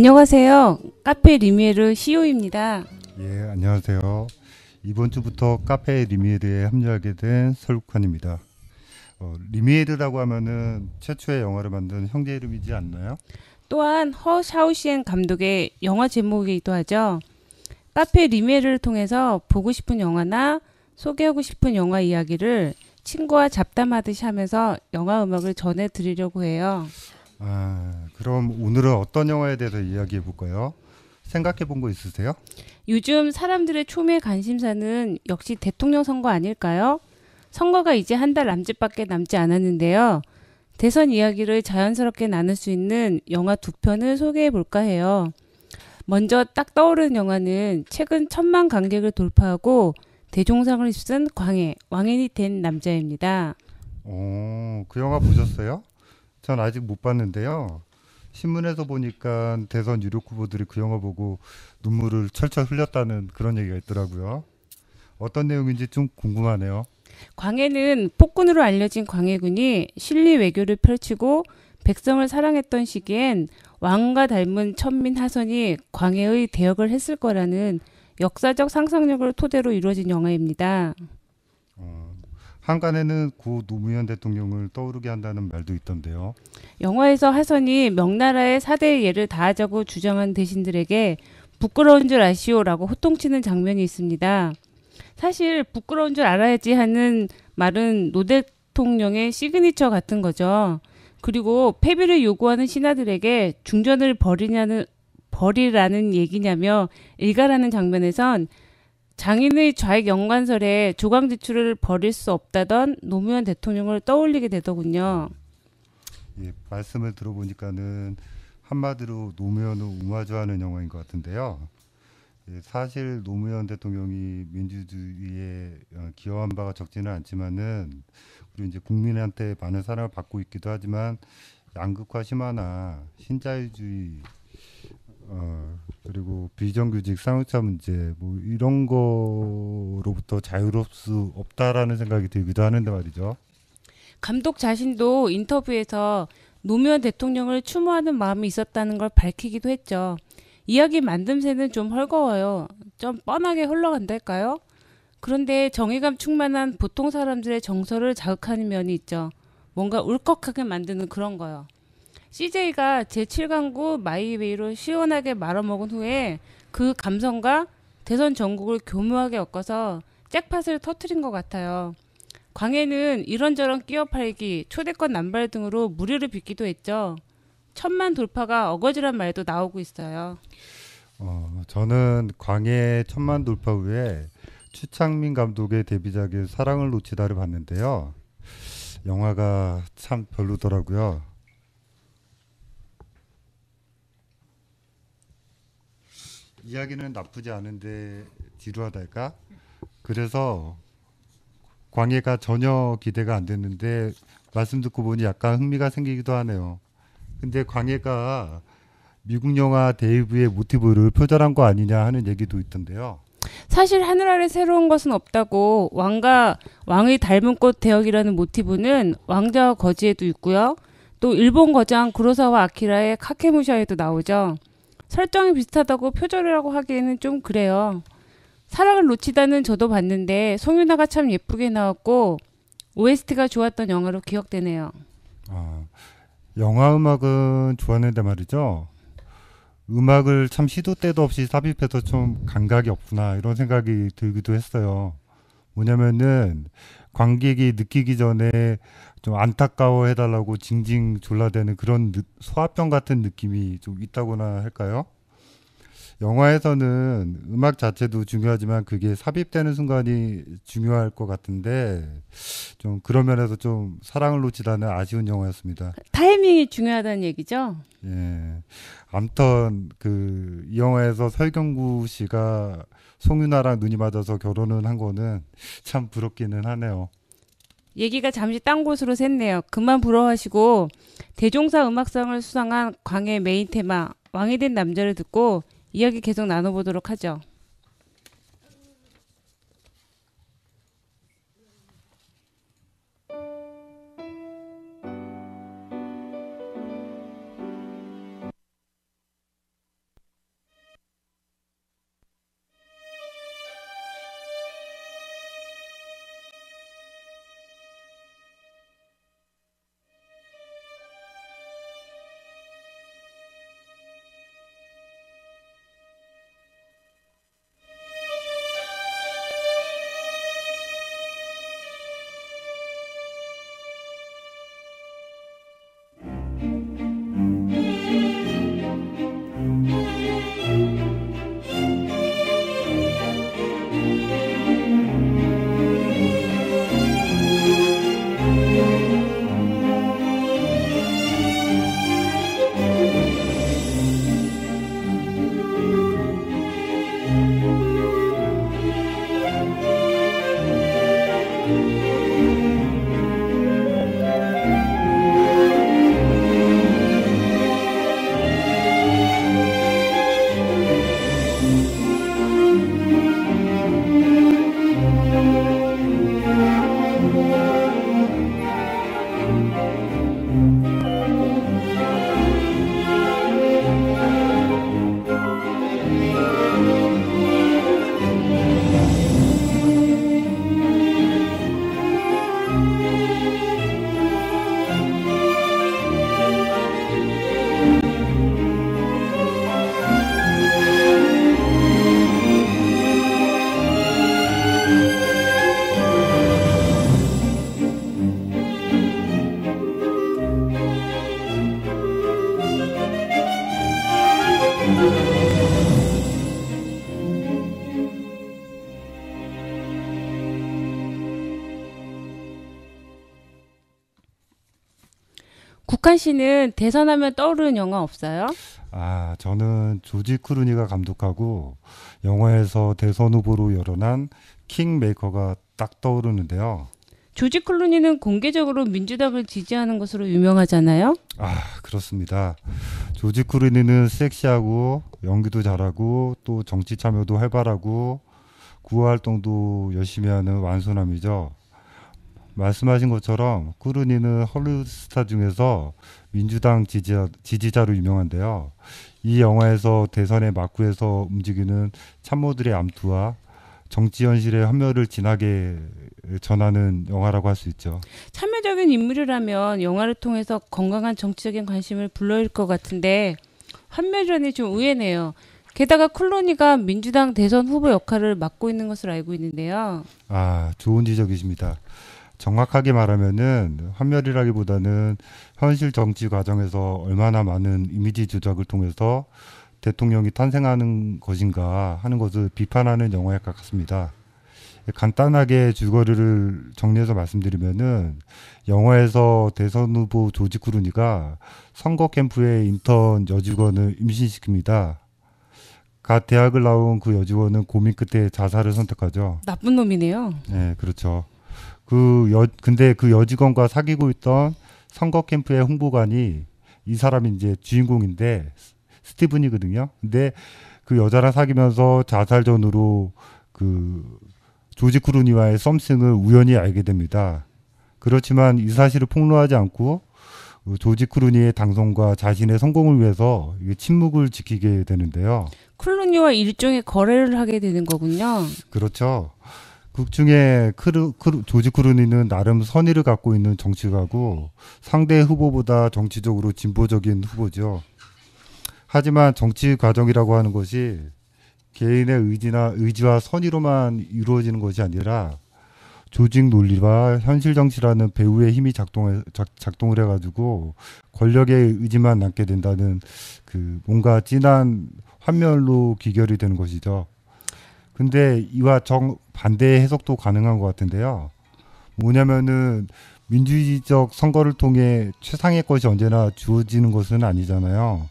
안녕하세요. 카페 리미에르 CEO입니다. 예, 안녕하세요. 이번 주부터 카페 리미에르에 합류하게 된 설국환입니다. 리미에르라고 하면은 최초의 영화를 만든 형제 이름이지 않나요? 또한 허 샤오시엔 감독의 영화 제목이기도 하죠. 카페 리미에르를 통해서 보고 싶은 영화나 소개하고 싶은 영화 이야기를 친구와 잡담하듯이 하면서 영화 음악을 전해드리려고 해요. 그럼 오늘은 어떤 영화에 대해서 이야기해 볼까요? 생각해 본 거 있으세요? 요즘 사람들의 초미의 관심사는 역시 대통령 선거 아닐까요? 선거가 이제 한 달 남짓밖에 남지 않았는데요. 대선 이야기를 자연스럽게 나눌 수 있는 영화 두 편을 소개해 볼까 해요. 먼저 딱 떠오르는 영화는 최근 1,000만 관객을 돌파하고 대종상을 휩쓴 광해, 왕인이 된 남자입니다. 그 영화 보셨어요? 전 아직 못 봤는데요. 신문에서 보니까 대선 유력 후보들이 그 영화 보고 눈물을 철철 흘렸다는 그런 얘기가 있더라고요. 어떤 내용인지 좀 궁금하네요. 광해는 폭군으로 알려진 광해군이 실리 외교를 펼치고 백성을 사랑했던 시기엔 왕과 닮은 천민 하선이 광해의 대역을 했을 거라는 역사적 상상력을 토대로 이루어진 영화입니다. 어, 한간에는 고 노무현 대통령을 떠오르게 한다는 말도 있던데요. 영화에서 하선이 명나라의 사대의 예를 다하자고 주장한 대신들에게 부끄러운 줄 아시오라고 호통치는 장면이 있습니다. 사실 부끄러운 줄 알아야지 하는 말은 노 대통령의 시그니처 같은 거죠. 그리고 패배를 요구하는 신하들에게 중전을 버리라는 얘기냐며 일갈하는 장면에선 장인의 좌익 연관설에 조강 지출을 버릴 수 없다던 노무현 대통령을 떠올리게 되더군요. 예, 말씀을 들어보니까는 한마디로 노무현을 우마주하는 영화인 것 같은데요. 예, 사실 노무현 대통령이 민주주의에 기여한 바가 적지는 않지만은 우리 이제 국민한테 많은 사랑을 받고 있기도 하지만 양극화 심화나 신자유주의 그리고 비정규직 사회차 문제 뭐 이런 거로부터 자유로울 수 없다라는 생각이 들기도 하는데 말이죠. 감독 자신도 인터뷰에서 노무현 대통령을 추모하는 마음이 있었다는 걸 밝히기도 했죠. 이야기 만듦새는 좀 헐거워요. 좀 뻔하게 흘러간달까요? 그런데 정의감 충만한 보통 사람들의 정서를 자극하는 면이 있죠. 뭔가 울컥하게 만드는 그런 거요. CJ가 제7강구 마이웨이로 시원하게 말아먹은 후에 그 감성과 대선 전국을 교묘하게 엮어서 잭팟을 터트린 것 같아요. 광해는 이런저런 끼어 팔기, 초대권 남발 등으로 무료를 빚기도 했죠. 1,000만 돌파가 어거지란 말도 나오고 있어요. 저는 광해 천만 돌파 후에 추창민 감독의 데뷔작인 사랑을 놓치다를 봤는데요. 영화가 참 별로더라고요. 이야기는 나쁘지 않은데 지루하달까? 그래서 광해가 전혀 기대가 안 됐는데 말씀 듣고 보니 약간 흥미가 생기기도 하네요. 근데 광해가 미국 영화 데이브의 모티브를 표절한 거 아니냐 하는 얘기도 있던데요. 사실 하늘 아래 새로운 것은 없다고 왕과 왕의 닮은 꽃 대역이라는 모티브는 왕자와 거지에도 있고요. 또 일본 거장 구로사와 아키라의 카케무샤에도 나오죠. 설정이 비슷하다고 표절이라고 하기에는 좀 그래요. 사랑을 놓치다는 저도 봤는데 송윤아가 참 예쁘게 나왔고 OST가 좋았던 영화로 기억되네요. 아, 영화 음악은 좋았는데 말이죠. 음악을 참 시도 때도 없이 삽입해서 좀 감각이 없구나 이런 생각이 들기도 했어요. 뭐냐면은 관객이 느끼기 전에 좀 안타까워 해달라고 징징 졸라대는 그런 소화병 같은 느낌이 좀 있다고나 할까요? 영화에서는 음악 자체도 중요하지만 그게 삽입되는 순간이 중요할 것 같은데 좀 그런 면에서 좀 사랑을 놓치다는 아쉬운 영화였습니다. 타이밍이 중요하다는 얘기죠. 예. 아무튼 그 이 영화에서 설경구 씨가 송윤아랑 눈이 맞아서 결혼을 한 거는 참 부럽기는 하네요. 얘기가 잠시 딴 곳으로 샜네요. 그만 부러워하시고 대종사 음악상을 수상한 광해 메인 테마 왕이 된 남자를 듣고 이야기 계속 나눠보도록 하죠. 국한 씨는 대선하면 떠오르는 영화 없어요? 저는 조지 클루니가 감독하고 영화에서 대선 후보로 여론한 킹메이커가 딱 떠오르는데요. 조지 클루니는 공개적으로 민주당을 지지하는 것으로 유명하잖아요. 그렇습니다. 조지 클루니는 섹시하고 연기도 잘하고 또 정치 참여도 활발하고 구호 활동도 열심히 하는 완소남이죠. 말씀하신 것처럼 클루니는 헐리우드 스타 중에서 민주당 지지자로 유명한데요. 이 영화에서 대선의 막후에서 움직이는 참모들의 암투와 정치 현실의 현면을 진하게 전하는 영화라고 할 수 있죠. 참여적인 인물이라면 영화를 통해서 건강한 정치적인 관심을 불러일 것 같은데 한면전이 좀 의외네요. 게다가 클로니가 민주당 대선 후보 역할을 맡고 있는 것으로 알고 있는데요. 좋은 지적이십니다. 정확하게 말하면은 환멸이라기보다는 현실 정치 과정에서 얼마나 많은 이미지 조작을 통해서 대통령이 탄생하는 것인가 하는 것을 비판하는 영화에 가깝습니다. 간단하게 줄거리를 정리해서 말씀드리면은 영화에서 대선 후보 조지 클루니가 선거 캠프의 인턴 여직원을 임신시킵니다. 갓 대학을 나온 그 여직원은 고민 끝에 자살을 선택하죠. 나쁜 놈이네요. 네, 그렇죠. 근데 그 여직원과 사귀고 있던 선거 캠프의 홍보관이 이 사람이 이제 주인공인데 스티븐이거든요. 근데 그 여자랑 사귀면서 자살 전으로 그 조지 클루니와의 썸씽을 우연히 알게 됩니다. 그렇지만 이 사실을 폭로하지 않고 조지 클루니의 당선과 자신의 성공을 위해서 침묵을 지키게 되는데요. 클루니와 일종의 거래를 하게 되는 거군요. 그렇죠. 극 중에 조지 클루니는 나름 선의를 갖고 있는 정치가고 상대 후보보다 정치적으로 진보적인 후보죠. 하지만 정치 과정이라고 하는 것이 개인의 의지와 선의로만 이루어지는 것이 아니라 조직 논리와 현실 정치라는 배후의 힘이 작동을 해가지고 권력의 의지만 남게 된다는 그 뭔가 진한 환멸로 귀결이 되는 것이죠. 근데 이와 정반대의 해석도 가능한 것 같은데요. 뭐냐면은 민주주의적 선거를 통해 최상의 것이 언제나 주어지는 것은 아니잖아요.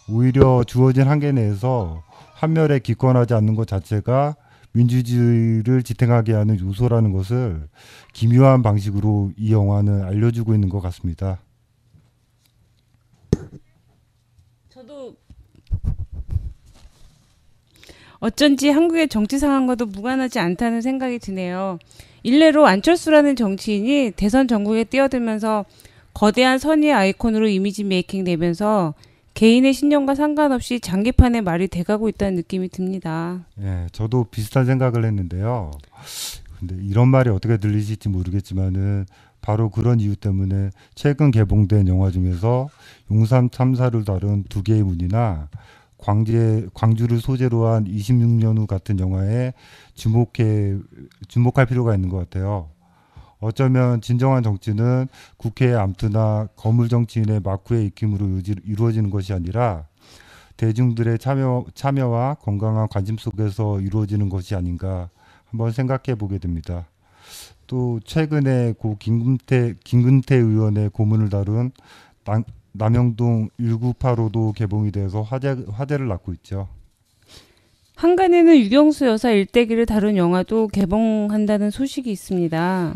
오히려 주어진 한계 내에서 환멸에 기권하지 않는 것 자체가 민주주의를 지탱하게 하는 요소라는 것을 기묘한 방식으로 이 영화는 알려주고 있는 것 같습니다. 저도 어쩐지 한국의 정치 상황과도 무관하지 않다는 생각이 드네요. 일례로 안철수라는 정치인이 대선 전국에 뛰어들면서 거대한 선의의 아이콘으로 이미지 메이킹 되면서 개인의 신념과 상관없이 장기판의 말이 돼가고 있다는 느낌이 듭니다. 예, 저도 비슷한 생각을 했는데요. 근데 이런 말이 어떻게 들리실지 모르겠지만은 바로 그런 이유 때문에 최근 개봉된 영화 중에서 용산 참사를 다룬 두 개의 문이나 광주를 소재로 한 26년 후 같은 영화에 주목할 필요가 있는 것 같아요. 어쩌면 진정한 정치는 국회의 암투나 거물 정치인의 막후의 익힘으로 이루어지는 것이 아니라 대중들의 참여와 건강한 관심 속에서 이루어지는 것이 아닌가 한번 생각해 보게 됩니다. 또 최근에 고 김근태 의원의 고문을 다룬 남영동 1985도 개봉이 돼서 화제를 낳고 있죠. 한간에는 유경수 여사 일대기를 다룬 영화도 개봉한다는 소식이 있습니다.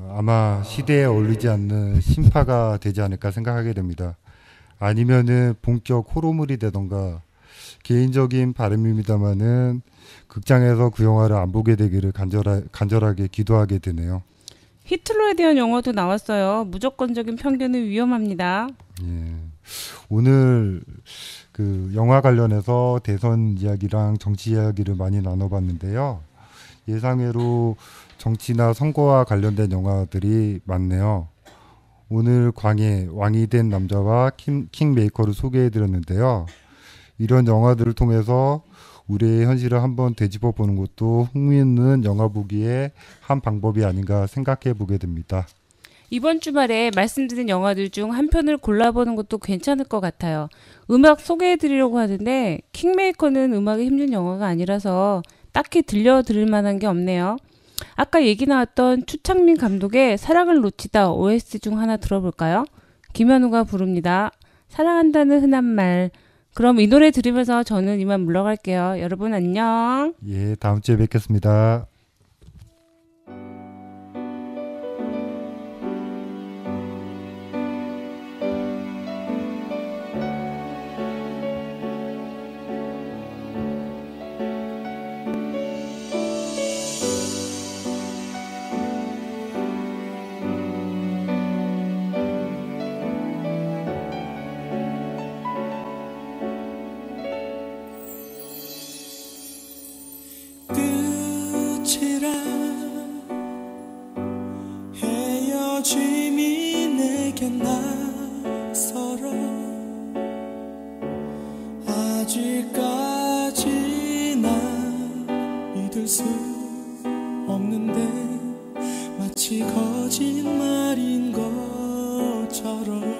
아마 시대에 어울리지 않는 신파가 되지 않을까 생각하게 됩니다. 아니면은 본격 호러물이 되던가 개인적인 바람입니다만은 극장에서 그 영화를 안 보게 되기를 간절하게 기도하게 되네요. 히틀러에 대한 영화도 나왔어요. 무조건적인 편견은 위험합니다. 예. 오늘 그 영화 관련해서 대선 이야기랑 정치 이야기를 많이 나눠봤는데요. 예상외로 정치나 선거와 관련된 영화들이 많네요. 오늘 왕이 된 남자와 킹메이커를 소개해드렸는데요. 이런 영화들을 통해서 우리의 현실을 한번 되짚어 보는 것도 흥미있는 영화 보기의 한 방법이 아닌가 생각해 보게 됩니다. 이번 주말에 말씀드린 영화들 중 한 편을 골라보는 것도 괜찮을 것 같아요. 음악 소개해드리려고 하는데 킹메이커는 음악이 힘든 영화가 아니라서 딱히 들려드릴 만한 게 없네요. 아까 얘기 나왔던 추창민 감독의 사랑을 놓치다 OST 중 하나 들어볼까요? 김현우가 부릅니다. 사랑한다는 흔한 말. 그럼 이 노래 들으면서 저는 이만 물러갈게요. 여러분 안녕. 예, 다음 주에 뵙겠습니다. 끝이라 헤어짐이 내게 낯설어 아직까지 난 믿을 수 없는데 마치 거짓말인 것처럼